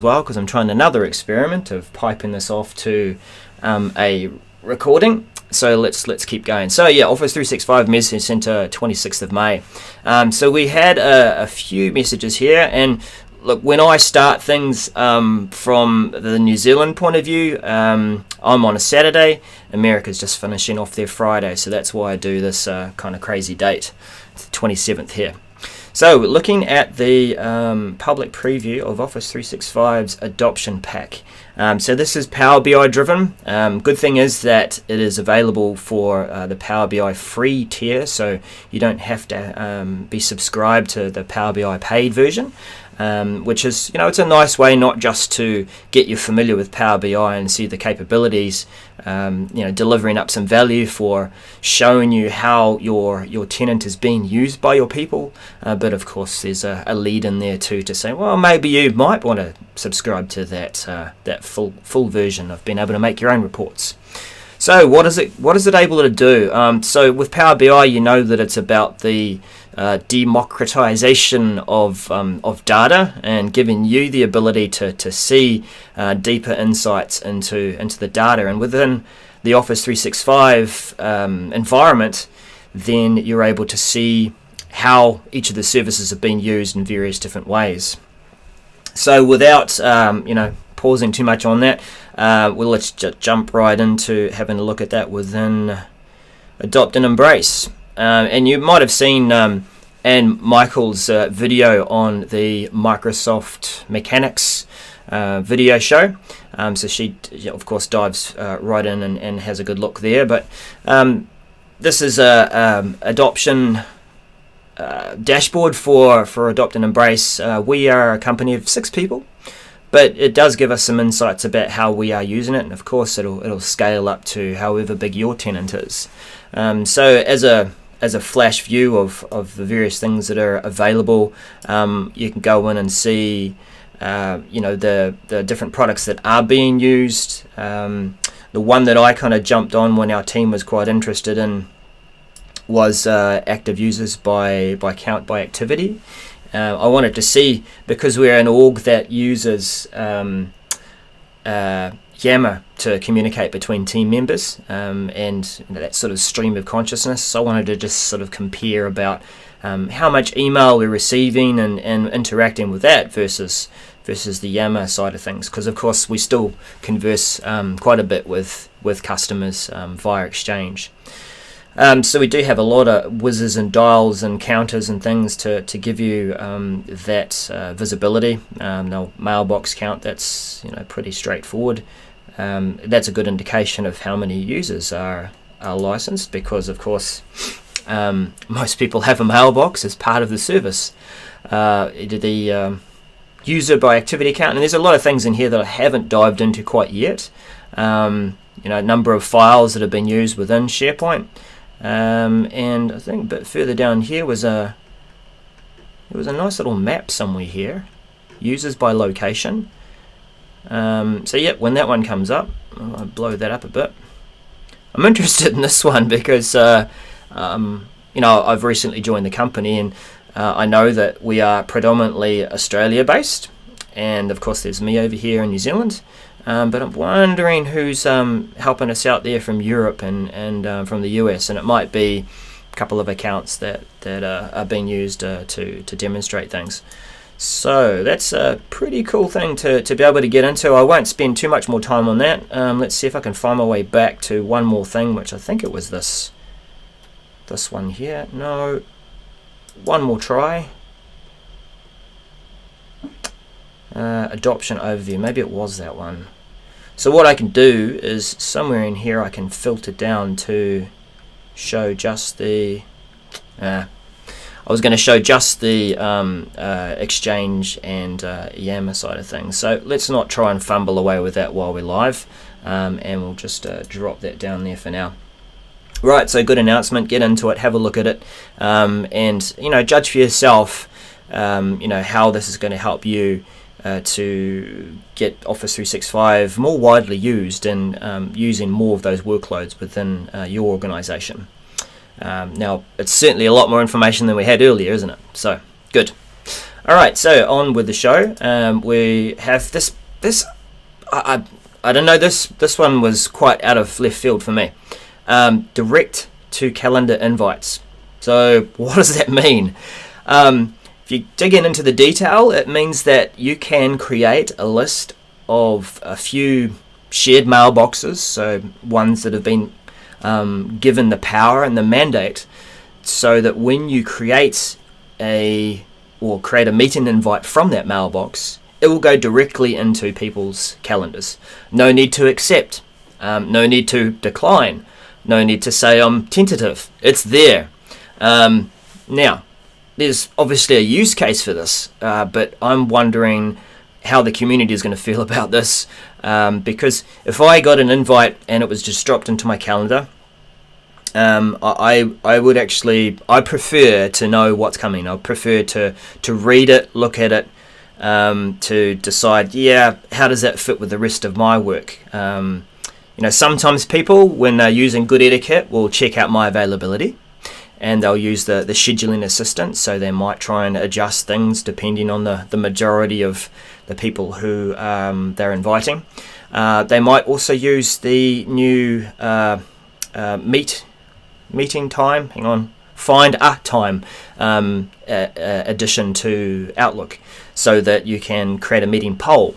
well, because I'm trying another experiment of piping this off to a recording. So let's keep going. So yeah, Office 365 Message Center, 26th of May. So we had a few messages here, and look, when I start things from the New Zealand point of view, I'm on a Saturday. America's just finishing off their Friday, so that's why I do this kind of crazy date. It's the 27th here. So looking at the public preview of Office 365's adoption pack. So this is Power BI driven. Good thing is that it is available for the Power BI free tier, so you don't have to be subscribed to the Power BI paid version. Which is, it's a nice way not just to get you familiar with Power BI and see the capabilities, delivering up some value for showing you how your tenant is being used by your people, but of course there's a lead in there too to say, well, maybe you might want to subscribe to that full version of being able to make your own reports. So what is it able to do? So with Power BI, you know that it's about the democratization of data and giving you the ability to see deeper insights into the data. And within the Office 365 environment, then you're able to see how each of the services have been used in various different ways. So without pausing too much on that, let's jump right into having a look at that within Adopt and Embrace. And you might have seen Anne Michael's video on the Microsoft Mechanics video show. So she, of course, dives right in and has a good look there. But this is a adoption dashboard for Adopt and Embrace. We are a company of 6 people. But it does give us some insights about how we are using it, and of course it'll scale up to however big your tenant is. So as a flash view of the various things that are available, you can go in and see the different products that are being used. The one that I kind of jumped on when our team was quite interested in was active users by count by activity. I wanted to see, because we're an org that uses Yammer to communicate between team members and that sort of stream of consciousness. So I wanted to just sort of compare about how much email we're receiving and interacting with that versus the Yammer side of things, because of course we still converse quite a bit with customers via Exchange. So we do have a lot of whizzes and dials and counters and things to give you that visibility. Now mailbox count, that's pretty straightforward. That's a good indication of how many users are licensed, because of course most people have a mailbox as part of the service. The user by activity count, and there's a lot of things in here that I haven't dived into quite yet. Number of files that have been used within SharePoint. And I think a bit further down here was there was a nice little map somewhere here, users by location. So yeah, when that one comes up, I'll blow that up a bit. I'm interested in this one because I've recently joined the company, and I know that we are predominantly Australia based, and of course there's me over here in New Zealand. But I'm wondering who's helping us out there from Europe and from the US, and it might be a couple of accounts that are being used to demonstrate things. So that's a pretty cool thing to be able to get into. I won't spend too much more time on that. Let's see if I can find my way back to one more thing, which I think it was this one here. No, one more try. Adoption overview, maybe it was that one. So what I can do is somewhere in here I can filter down to show just the I was going to show just the Exchange and Yammer side of things. So let's not try and fumble away with that while we're live, and we'll just drop that down there for now. Right, so good announcement, get into it, have a look at it, and judge for yourself how this is going to help you to get Office 365 more widely used and using more of those workloads within your organization. Now, it's certainly a lot more information than we had earlier, isn't it? So, good. All right, so on with the show. We have this. I don't know. This one was quite out of left field for me. Direct to calendar invites. So what does that mean? If you dig into the detail, it means that you can create a list of a few shared mailboxes, so ones that have been given the power and the mandate, so that when you create a meeting invite from that mailbox, it will go directly into people's calendars. No need to accept, no need to decline, no need to say I'm tentative. It's there. Now, there's obviously a use case for this, but I'm wondering how the community is going to feel about this, because if I got an invite and it was just dropped into my calendar, I prefer to know what's coming. I prefer to read it, look at it, to decide, how does that fit with the rest of my work? Sometimes people, when they're using good etiquette, will check out my availability, and they'll use the scheduling assistant, so they might try and adjust things depending on the majority of the people who they're inviting. They might also use the new meeting time, find a time addition to Outlook, so that you can create a meeting poll.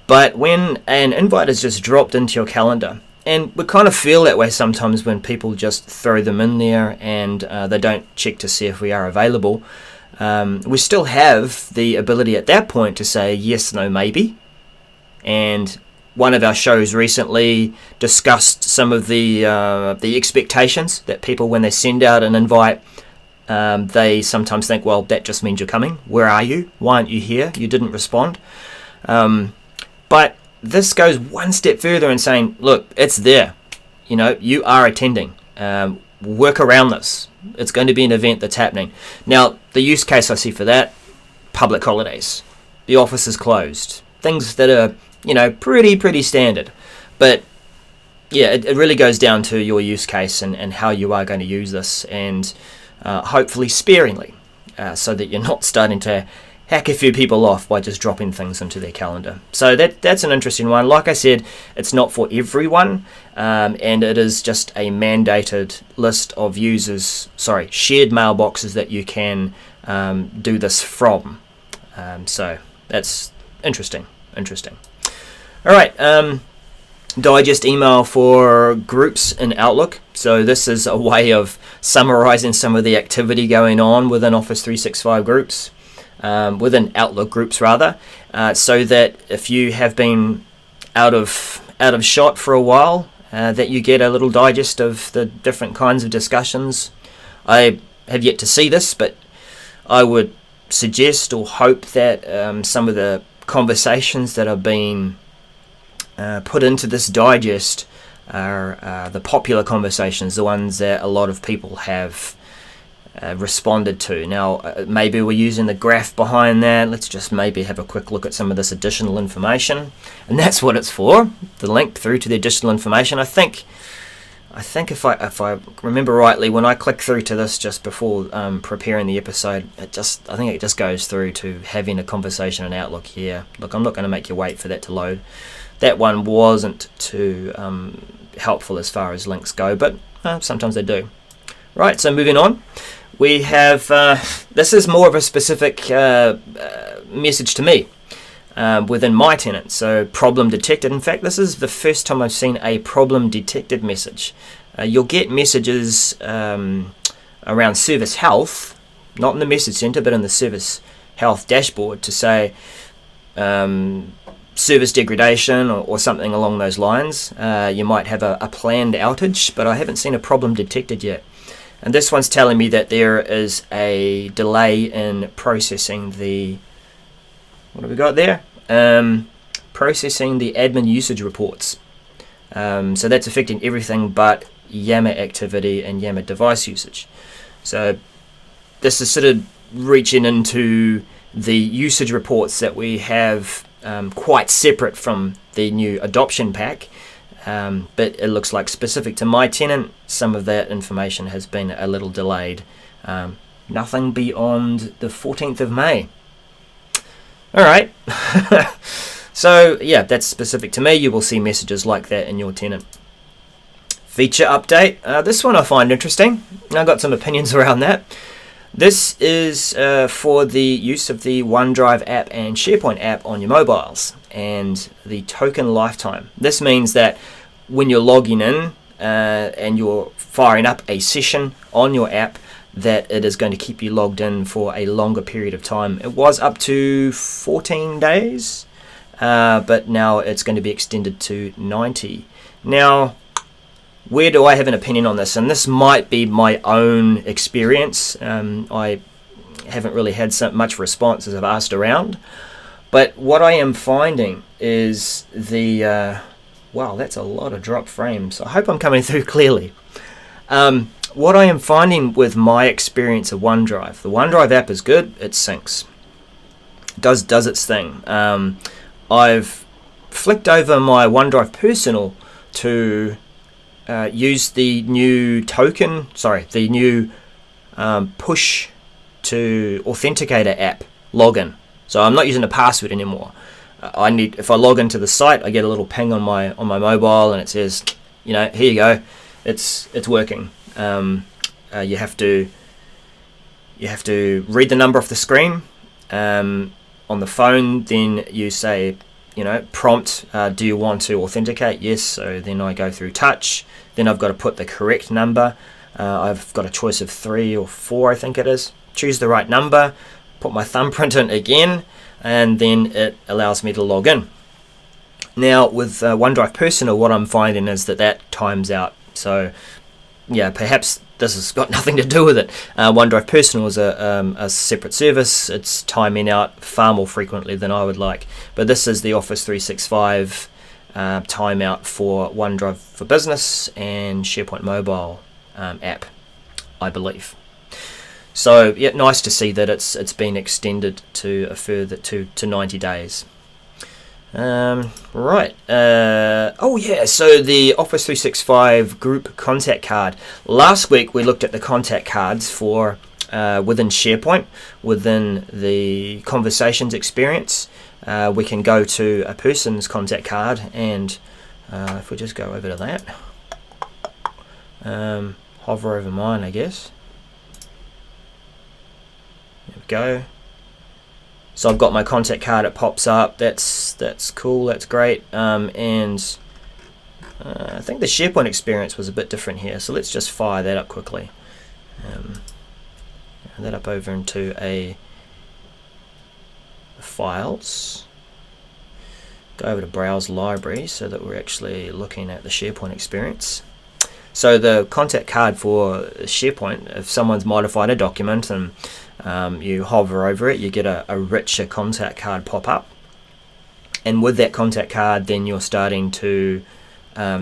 But when an invite is just dropped into your calendar, and we kind of feel that way sometimes when people just throw them in there and they don't check to see if we are available, we still have the ability at that point to say yes, no, maybe. And one of our shows recently discussed some of the expectations that people, when they send out an invite, they sometimes think, well, that just means you're coming. Where are you? Why aren't you here? You didn't respond. But this goes one step further and saying, look, it's there. You are attending. Work around this. It's going to be an event that's happening. Now, the use case I see for that, public holidays. The office is closed. Things that are, pretty standard. But yeah, it really goes down to your use case and how you are going to use this, and hopefully sparingly, so that you're not starting to hack a few people off by just dropping things into their calendar. So that's an interesting one. Like I said, it's not for everyone, and it is just a mandated list of shared mailboxes that you can do this from. So that's interesting. All right, digest email for groups in Outlook. So this is a way of summarizing some of the activity going on within Office 365 groups. Within Outlook groups rather, so that if you have been out of shot for a while, that you get a little digest of the different kinds of discussions. I have yet to see this, but I would suggest or hope that some of the conversations that are being put into this digest are the popular conversations, the ones that a lot of people have responded to. Now, maybe we're using the graph behind that. Let's just maybe have a quick look at some of this additional information, and that's what it's for, the link through to the additional information. I think if I remember rightly, when I click through to this just before preparing the episode, I think it just goes through to having a conversation in Outlook here. Look, I'm not going to make you wait for that to load. That one wasn't too helpful as far as links go, but sometimes they do. Right, so moving on. We have, this is more of a specific message to me within my tenant. So problem detected. In fact, this is the first time I've seen a problem detected message. You'll get messages around service health, not in the message center, but in the service health dashboard, to say service degradation or something along those lines. You might have a planned outage, but I haven't seen a problem detected yet. And this one's telling me that there is a delay in processing what have we got there? Processing the admin usage reports. So that's affecting everything but Yammer activity and Yammer device usage. So this is sort of reaching into the usage reports that we have quite separate from the new adoption pack. But it looks like specific to my tenant, some of that information has been a little delayed. Nothing beyond the 14th of May. Alright, so yeah, that's specific to me. You will see messages like that in your tenant. Feature update. This one I find interesting. I've got some opinions around that. This is for the use of the OneDrive app and SharePoint app on your mobiles and the token lifetime. This means that when you're logging in and you're firing up a session on your app, that it is going to keep you logged in for a longer period of time. It was up to 14 days, but now it's going to be extended to 90. Now, where do I have an opinion on this? And this might be my own experience. I haven't really had so much response as I've asked around. But what I am finding is the... wow, that's a lot of drop frames. I hope I'm coming through clearly. What I am finding with my experience of OneDrive, the OneDrive app is good. It syncs. Does its thing. I've flicked over my OneDrive Personal to... use the new token, the new push to authenticator app login. So I'm not using a password anymore. If I log into the site, I get a little ping on my mobile, and it says, here you go, it's working. You have to read the number off the screen. On the phone, then you say, prompt, do you want to authenticate? Yes. So then I go through touch. Then I've got to put the correct number. I've got a choice of 3 or 4, I think it is. Choose the right number, put my thumbprint in again, and then it allows me to log in. Now with OneDrive Personal, what I'm finding is that times out. So yeah, perhaps this has got nothing to do with it. OneDrive Personal is a separate service. It's timing out far more frequently than I would like. But this is the Office 365 timeout for OneDrive for Business and SharePoint Mobile app, I believe. So yeah, nice to see that it's been extended to a further to 90 days. Right. Oh yeah, so the Office 365 group contact card. Last week we looked at the contact cards for within SharePoint, within the conversations experience. We can go to a person's contact card, and if we just go over to that, hover over mine, I guess. There we go. So I've got my contact card, it pops up. That's cool, that's great. And I think the SharePoint experience was a bit different here, so let's just fire that up quickly. That up over into a files. Go over to browse library so that we're actually looking at the SharePoint experience. So the contact card for SharePoint, if someone's modified a document and you hover over it, you get a richer contact card pop up. And with that contact card, then you're starting to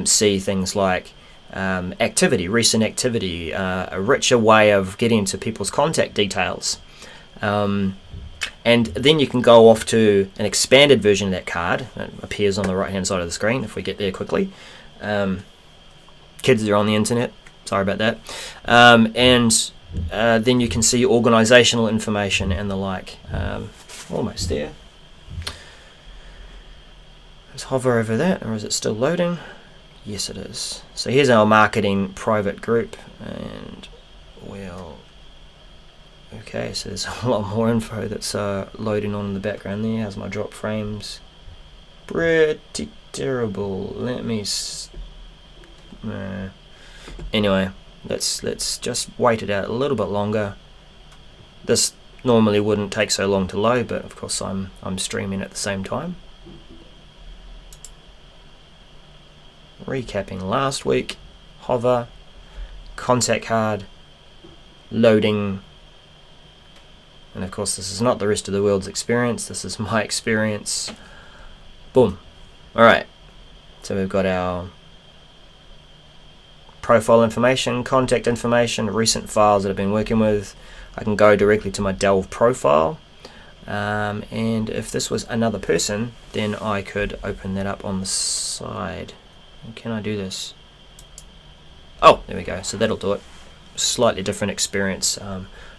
see things like activity, recent activity, a richer way of getting to people's contact details. And then you can go off to an expanded version of that card. It appears on the right hand side of the screen if we get there quickly. Kids are on the internet, sorry about that. And then you can see organizational information and the like. Almost there. Let's hover over that, or is it still loading? Yes, it is. So here's our marketing private group, and we'll... Okay, so there's a lot more info that's loading on in the background there. How's my drop frames? Pretty terrible. Let me... Anyway, let's just wait it out a little bit longer. This normally wouldn't take so long to load, but of course I'm streaming at the same time. Recapping last week, hover, contact card, loading, and of course this is not the rest of the world's experience, this is my experience. Boom. Alright, so we've got our profile information, contact information, recent files that I've been working with. I can go directly to my Delve profile, and if this was another person, then I could open that up on the side. Can I do this? Oh, there we go. So that'll do it. Slightly different experience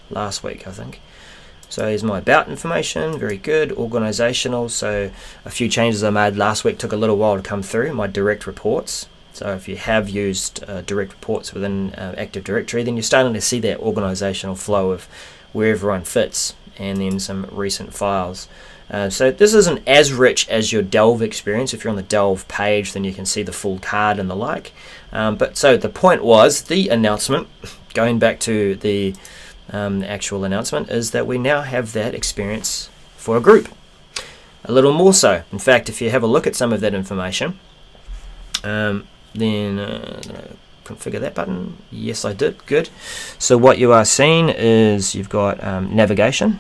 last week, I think. So here's my about information, very good. Organizational, so a few changes I made last week took a little while to come through. My direct reports, so if you have used direct reports within Active Directory, then you're starting to see that organizational flow of where everyone fits, and then some recent files. So this isn't as rich as your Delve experience. If you're on the Delve page, then you can see the full card and the like. But so the point was, the announcement, going back to the actual announcement, is that we now have that experience for a group. A little more so. In fact, if you have a look at some of that information, then configure that button. Yes, I did. Good. So what you are seeing is you've got navigation.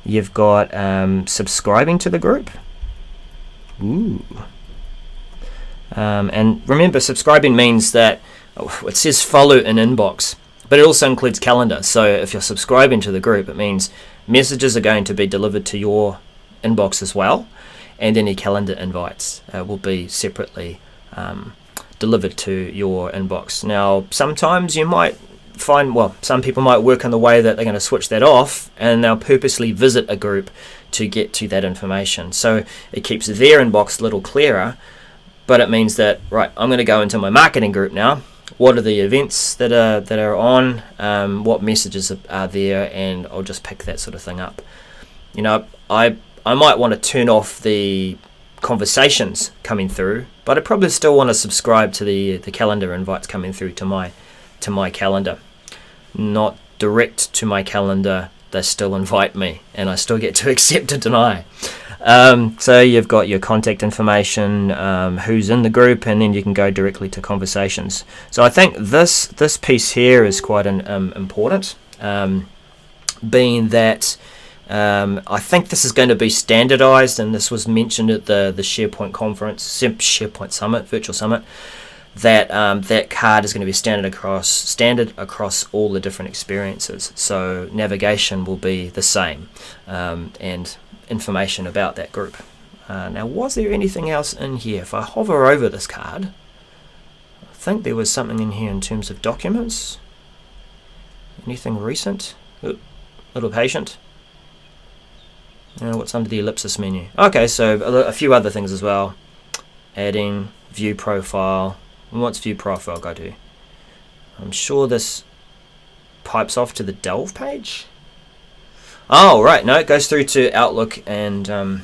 You've got subscribing to the group. Ooh. And remember, subscribing means that it says follow in inbox, but it also includes calendar. So if you're subscribing to the group, it means messages are going to be delivered to your inbox as well, and any calendar invites will be separately delivered to your inbox. Now, sometimes you might find, well, some people might work in the way that they're going to switch that off and they'll purposely visit a group to get to that information. So it keeps their inbox a little clearer, but it means that, right, I'm going to go into my marketing group now. What are the events that are on? What messages are there? And I'll just pick that sort of thing up. You know, I might want to turn off the conversations coming through, but I probably still want to subscribe to the calendar invites coming through to my calendar. Not direct to my calendar, they still invite me and I still get to accept or deny. So you've got your contact information, who's in the group, and then you can go directly to conversations. So I think this piece here is quite important, being that I think this is going to be standardized, and this was mentioned at the SharePoint conference, SharePoint Summit, Virtual Summit, that that card is going to be standard across all the different experiences. So navigation will be the same, and information about that group. Now, was there anything else in here? If I hover over this card, I think there was something in here in terms of documents. Anything recent? Oop, little patient. What's under the ellipsis menu? Okay, so a few other things as well. Adding, view profile. And what's view profile go to? I'm sure this pipes off to the Delve page. Oh, right. No, it goes through to Outlook and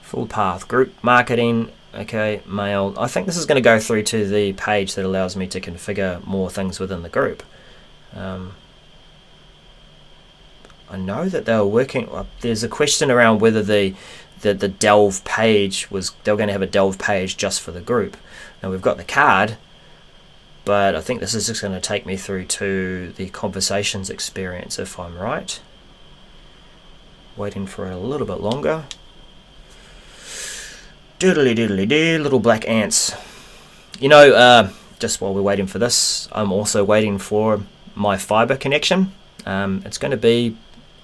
full path. Group marketing. Okay, mail. I think this is going to go through to the page that allows me to configure more things within the group. I know that they were working. There's a question around whether the Delve page was, they were going to have a Delve page just for the group. Now we've got the card, but I think this is just going to take me through to the conversations experience, if I'm right. Waiting for it a little bit longer. Doodly doodly doo, little black ants. You know, just while we're waiting for this, I'm also waiting for my fiber connection. It's going to be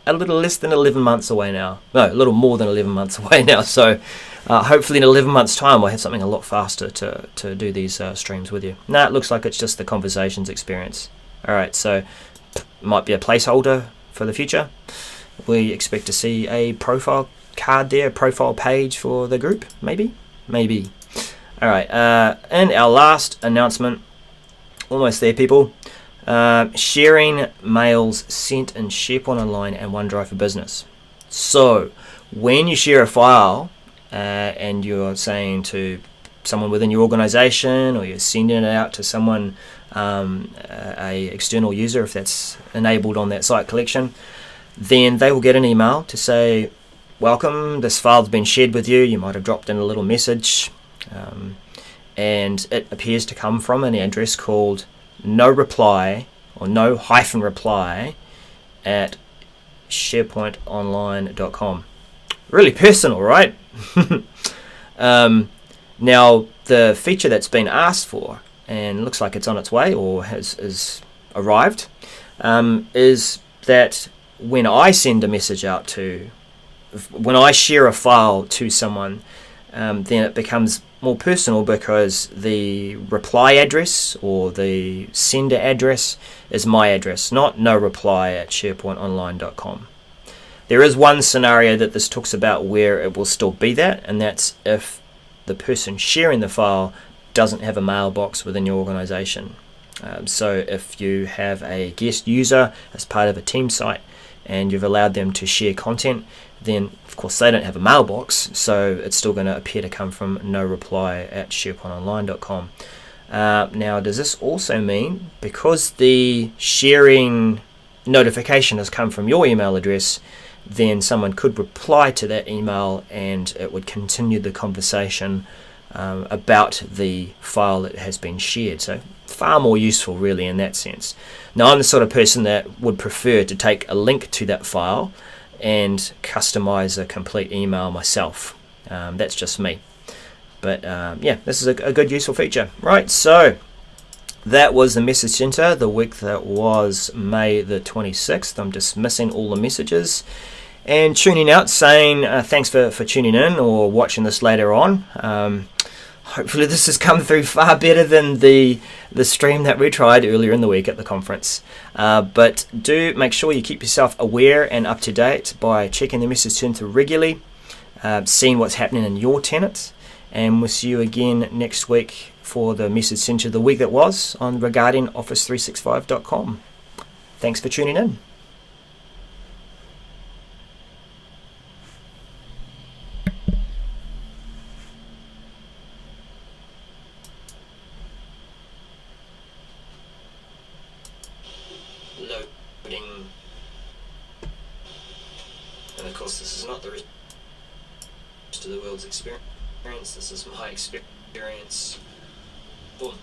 a little less than 11 months away now. No, a little more than 11 months away now. So hopefully in 11 months' time, I'll have something a lot faster to do these streams with you. Nah, it looks like it's just the conversations experience. All right, so might be a placeholder for the future. We expect to see a profile card there, a profile page for the group, maybe. All right, and our last announcement, almost there, people. Sharing mails sent in SharePoint Online and OneDrive for Business. So when you share a file and you're saying to someone within your organization, or you're sending it out to someone, a external user, if that's enabled on that site collection, then they will get an email to say, welcome, this file's been shared with you. You might have dropped in a little message, and it appears to come from an address called no reply or no hyphen reply at sharepointonline.com. Really personal, right? Now, the feature that's been asked for, and looks like it's on its way or has arrived, is that when I send a message out when I share a file to someone, then it becomes more personal because the reply address or the sender address is my address, not noreply@sharepointonline.com. There is one scenario that this talks about where it will still be that, and that's if the person sharing the file doesn't have a mailbox within your organization. So if you have a guest user as part of a team site and you've allowed them to share content, then of course they don't have a mailbox, so it's still going to appear to come from noreply@sharepointonline.com. Now, does this also mean because the sharing notification has come from your email address, then someone could reply to that email and it would continue the conversation about the file that has been shared? So far more useful really in that sense. Now, I'm the sort of person that would prefer to take a link to that file and customize a complete email myself. That's just me. But yeah, this is a good useful feature. Right, so that was the message center the week that was May the 26th. I'm dismissing all the messages and tuning out, saying thanks for tuning in or watching this later on. Hopefully this has come through far better than the stream that we tried earlier in the week at the conference. But do make sure you keep yourself aware and up to date by checking the message center regularly, seeing what's happening in your tenant, and we'll see you again next week for the message center the week that was on regarding office365.com. Thanks for tuning in. Loading, and of course this is not the rest of the world's experience, this is my experience. Boom.